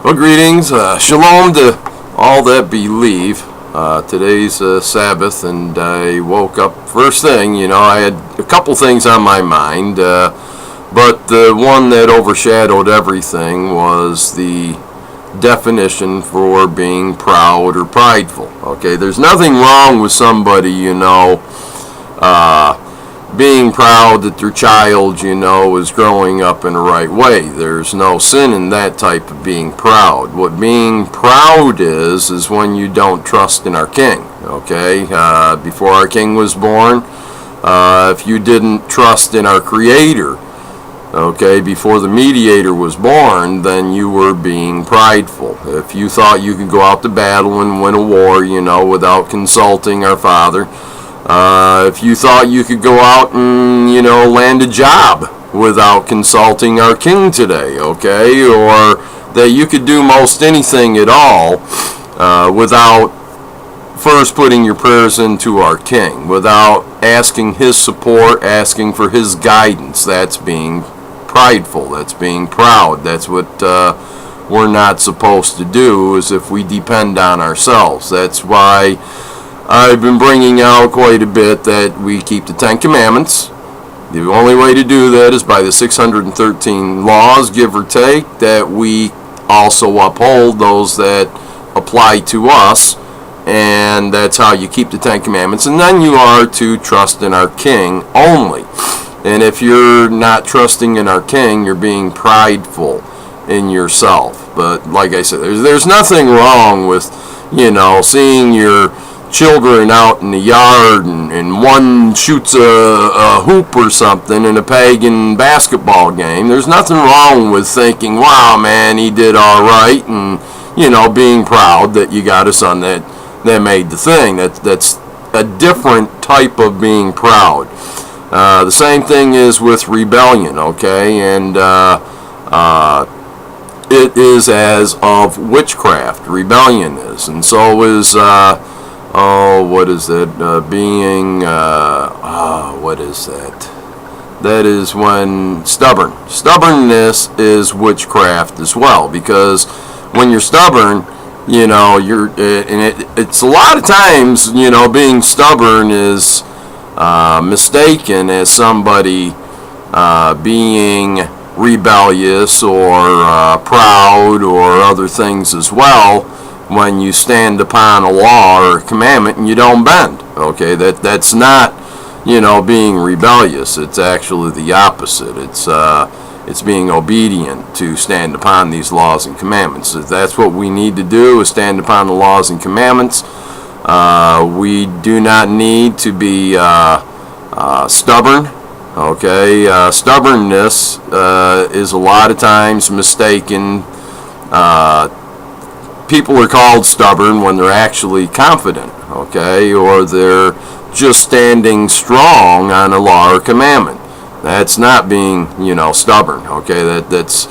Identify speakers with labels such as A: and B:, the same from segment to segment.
A: Well, greetings, shalom to all that believe. Today's Sabbath, and I woke up first thing. I had a couple things on my mind, but the one that overshadowed everything was the definition for being proud or prideful. Okay, there's nothing wrong with somebody, being proud that their child, is growing up in the right way. There's no sin in that type of being proud. What being proud is when you don't trust in our King. Okay, before our King was born, if you didn't trust in our Creator, okay, before the mediator was born, then you were being prideful. If you thought you could go out to battle and win a war, without consulting our Father, if you thought you could go out and, land a job without consulting our King today, okay, or that you could do most anything at all without first putting your prayers into our King, without asking His support, asking for His guidance, that's being prideful, that's being proud. That's what we're not supposed to do, is if we depend on ourselves. That's why I've been bringing out quite a bit that we keep the 10 Commandments. The only way to do that is by the 613 laws, give or take, that we also uphold those that apply to us, and that's how you keep the 10 Commandments. And then you are to trust in our King only. And if you're not trusting in our King, you're being prideful in yourself. But like I said, there's nothing wrong with, seeing your children out in the yard and one shoots a hoop or something in a pagan basketball game. There's nothing wrong with thinking, wow, man, he did all right, and, being proud that you got a son that made the thing. That's a different type of being proud. The same thing is with rebellion, okay, and it is as of witchcraft. Rebellion is, and so is what is that? What is that? That is when stubborn. Stubbornness is witchcraft as well, because when you're stubborn, it's a lot of times, being stubborn is mistaken as somebody being rebellious or proud or other things as well, when you stand upon a law or a commandment and you don't bend. Okay, that's not, being rebellious. It's actually the opposite. It's being obedient to stand upon these laws and commandments. If that's what we need to do, is stand upon the laws and commandments. We do not need to be stubborn. Okay, stubbornness is a lot of times mistaken. People are called stubborn when they're actually confident, okay, or they're just standing strong on a law or commandment. That's not being, stubborn, okay. That's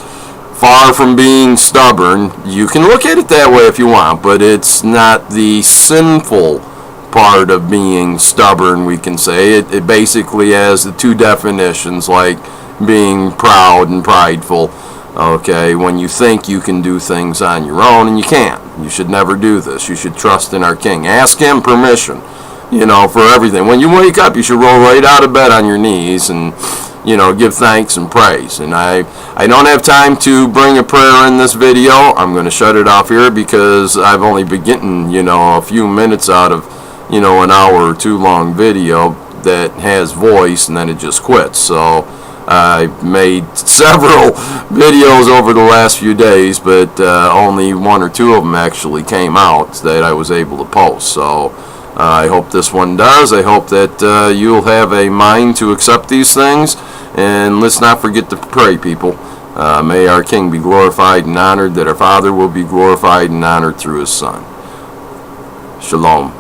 A: far from being stubborn. You can look at it that way if you want, but it's not the sinful part of being stubborn, we can say. It basically has the two definitions, like being proud and prideful. Okay, when you think you can do things on your own and you can't. You should never do this. You should trust in our King. Ask Him permission, for everything. When you wake up, you should roll right out of bed on your knees and, give thanks and praise. And I don't have time to bring a prayer in this video. I'm going to shut it off here because I've only been getting, a few minutes out of, an hour or two long video that has voice, and then it just quits. So I've made several videos over the last few days, but only one or two of them actually came out that I was able to post. So I hope this one does. I hope that you'll have a mind to accept these things, and let's not forget to pray, people. May our King be glorified and honored, that our Father will be glorified and honored through His Son. Shalom.